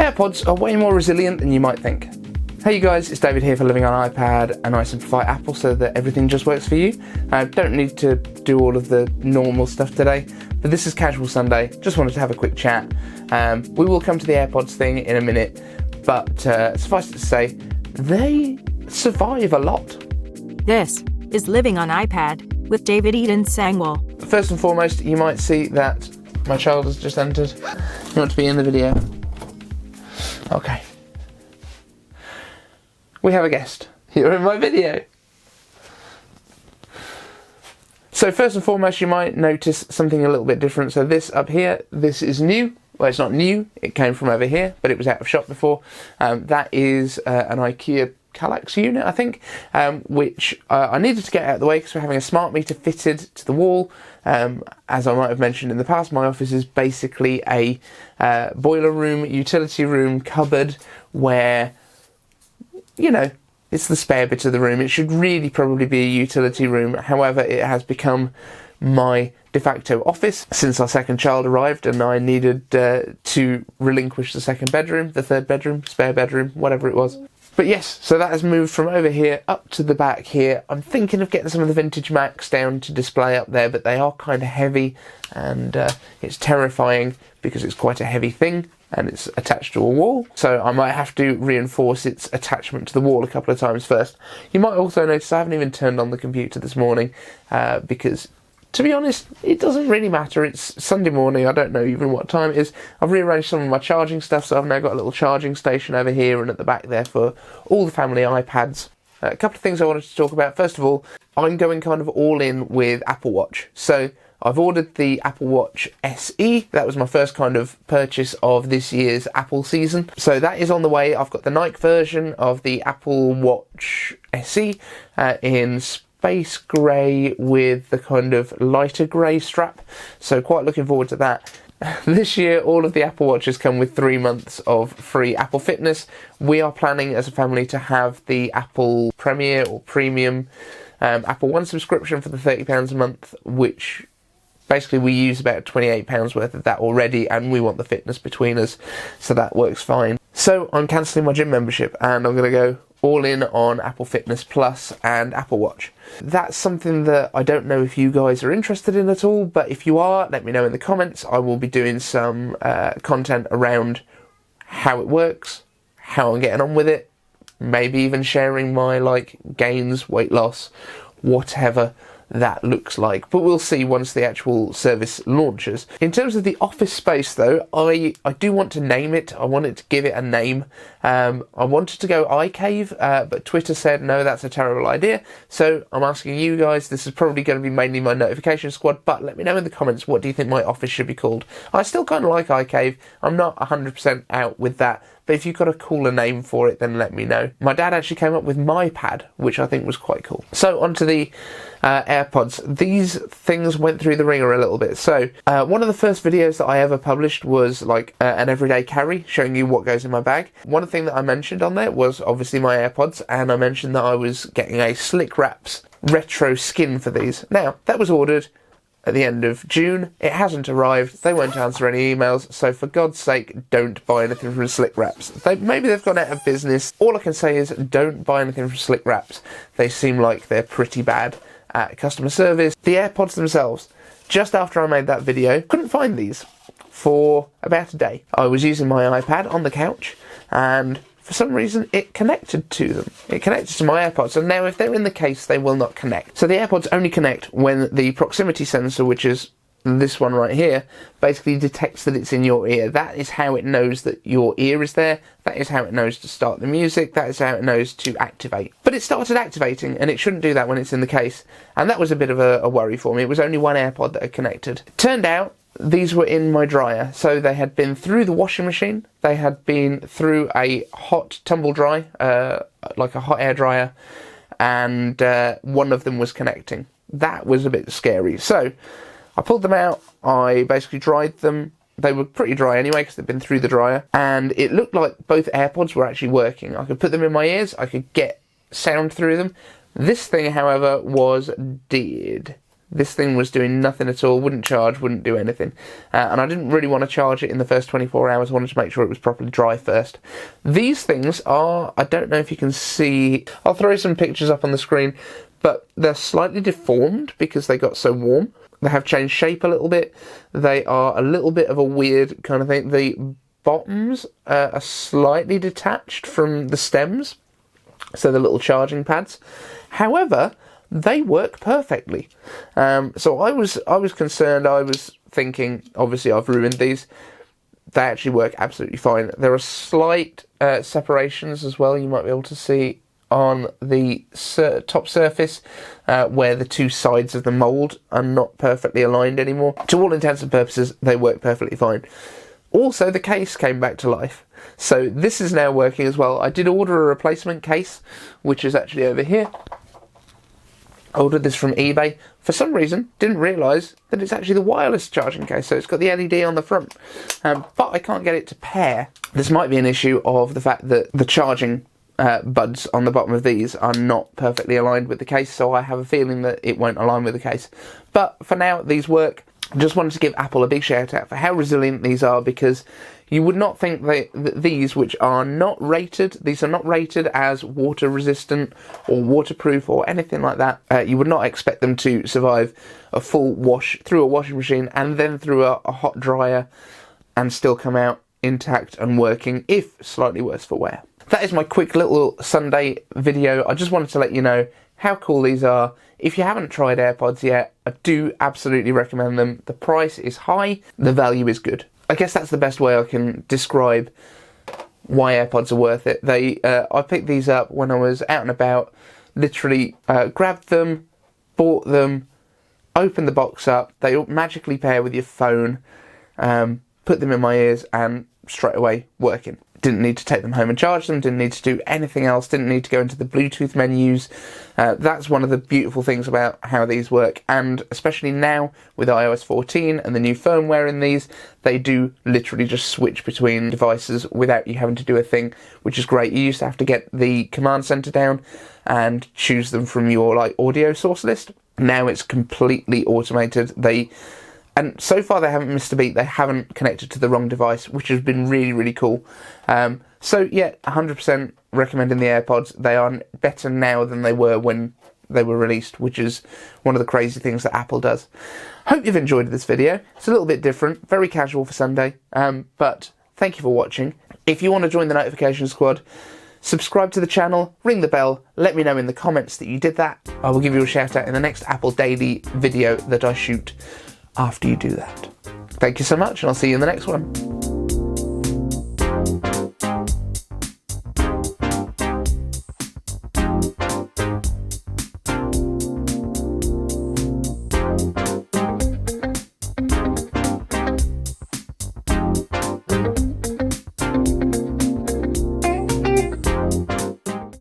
AirPods are way more resilient than you might think. Hey you guys, it's David here for Living on iPad, and I simplify Apple so that everything just works for you. I don't need to do all of the normal stuff today, but this is Casual Sunday. Just wanted to have a quick chat. We will come to the AirPods thing in a minute, but suffice it to say, they survive a lot. This is Living on iPad with David Eden Sangwell. First and foremost, you might see that my child has just entered. You want to be in the video? Okay. We have a guest. You're in my video. So first and foremost, you might notice something a little bit different. So this up here, this is new. Well, it's not new. It came from over here, but it was out of shop before. That is an IKEA Kallax unit, I think, which I needed to get out of the way because we're having a smart meter fitted to the wall. As I might have mentioned in the past, my office is basically a boiler room, utility room, cupboard where, you know, it's the spare bit of the room. It should really probably be a utility room. However, it has become my de facto office since our second child arrived, and I needed to relinquish the second bedroom, the third bedroom, spare bedroom, whatever it was. But yes, so that has moved from over here up to the back here. I'm thinking of getting some of the vintage Macs down to display up there, but they are kind of heavy, and it's terrifying because it's quite a heavy thing and it's attached to a wall. So I might have to reinforce its attachment to the wall a couple of times first. You might also notice I haven't even turned on the computer this morning because, to be honest, it doesn't really matter. It's Sunday morning, I don't know even what time it is. I've rearranged some of my charging stuff, so I've now got a little charging station over here and at the back there for all the family iPads. A couple of things I wanted to talk about. First of all, I'm going kind of all in with Apple Watch. So I've ordered the Apple Watch SE. That was my first kind of purchase of this year's Apple season. So that is on the way. I've got the Nike version of the Apple Watch SE in space grey with the kind of lighter grey strap. So quite looking forward to that. This year, all of the Apple Watches come with 3 months of free Apple Fitness. We are planning as a family to have the Apple Premier or Premium Apple One subscription for the £30 a month, which basically we use about £28 worth of that already, and we want the fitness between us, so that works fine. So I'm cancelling my gym membership and I'm going to go all in on Apple Fitness Plus and Apple Watch. That's something that I don't know if you guys are interested in at all, but if you are, let me know in the comments. I will be doing some content around how it works, how I'm getting on with it, maybe even sharing my gains, weight loss, whatever that looks like, but we'll see once the actual service launches. In terms of the office space though, I do want to name it. I wanted to give it a name. I wanted to go iCave, but Twitter said no, that's a terrible idea, so I'm asking you guys. This is probably going to be mainly my notification squad, but let me know in the comments, what do you think my office should be called? I still kind of like iCave. I'm not 100% out with that, but if you've got a cooler name for it, then let me know. My dad actually came up with MyPad, which I think was quite cool. So onto the AirPods. These things went through the ringer a little bit. So one of the first videos that I ever published was an everyday carry, showing you what goes in my bag. One thing that I mentioned on there was obviously my AirPods, and I mentioned that I was getting a Slick Wraps retro skin for these. Now, that was ordered at the end of June. It hasn't arrived. They won't answer any emails, so for God's sake, don't buy anything from Slick Wraps. Maybe they've gone out of business. All I can say is don't buy anything from Slick Wraps. They seem like they're pretty bad at customer service. The AirPods themselves, just after I made that video, couldn't find these for about a day. I was using my iPad on the couch, and for some reason it connected to them. It connected to my AirPods, and now if they're in the case, they will not connect. So the AirPods only connect when the proximity sensor, which is this one right here, basically detects that it's in your ear. That is how it knows that your ear is there. That is how it knows to start the music. That is how it knows to activate. But it started activating, and it shouldn't do that when it's in the case. And that was a bit of a worry for me. It was only one AirPod that had connected. Turned out these were in my dryer. So they had been through the washing machine. They had been through a hot tumble dry, like a hot air dryer. And one of them was connecting. That was a bit scary. So I pulled them out, I basically dried them. They were pretty dry anyway because they'd been through the dryer, and it looked like both AirPods were actually working. I could put them in my ears, I could get sound through them. This thing, however, was dead. this thing was doing nothing at all, wouldn't charge, wouldn't do anything. And I didn't really want to charge it in the first 24 hours, I wanted to make sure it was properly dry first. These things are, I don't know if you can see, I'll throw some pictures up on the screen, but they're slightly deformed because they got so warm. They have changed shape a little bit. They are a little bit of a weird kind of thing. The bottoms are slightly detached from the stems, so the little charging pads. However, they work perfectly. So I was concerned. I was thinking, obviously I've ruined these. They actually work absolutely fine. There are slight separations as well, you might be able to see on the top surface where the two sides of the mould are not perfectly aligned anymore. To all intents and purposes, they work perfectly fine. Also, the case came back to life. So this is now working as well. I did order a replacement case, which is actually over here. I ordered this from eBay. For some reason, didn't realise that it's actually the wireless charging case, so it's got the LED on the front. But I can't get it to pair. This might be an issue of the fact that the charging buds on the bottom of these are not perfectly aligned with the case, so I have a feeling that it won't align with the case. But for now, these work. Just wanted to give Apple a big shout out for how resilient these are, because you would not think that these, which are not rated, these are not rated as water resistant or waterproof or anything like that. You would not expect them to survive a full wash through a washing machine and then through a hot dryer and still come out intact and working, if slightly worse for wear. That is my quick little Sunday video. I just wanted to let you know how cool these are. If you haven't tried AirPods yet, I do absolutely recommend them. The price is high, the value is good. I guess that's the best way I can describe why AirPods are worth it. I picked these up when I was out and about, literally grabbed them, bought them, opened the box up, they magically pair with your phone, put them in my ears and straight away working. Didn't need to take them home and charge them, didn't need to do anything else, didn't need to go into the Bluetooth menus. That's one of the beautiful things about how these work, and especially now with iOS 14 and the new firmware in these, they do literally just switch between devices without you having to do a thing, which is great. You used to have to get the command center down and choose them from your audio source list. Now it's completely automated. And so far they haven't missed a beat, they haven't connected to the wrong device, which has been really, really cool. So yeah, 100% recommending the AirPods. They are better now than they were when they were released, which is one of the crazy things that Apple does. Hope you've enjoyed this video. It's a little bit different, very casual for Sunday, but thank you for watching. If you want to join the notification squad, subscribe to the channel, ring the bell, let me know in the comments that you did that. I will give you a shout out in the next Apple Daily video that I shoot after you do that. Thank you so much, and I'll see you in the next one.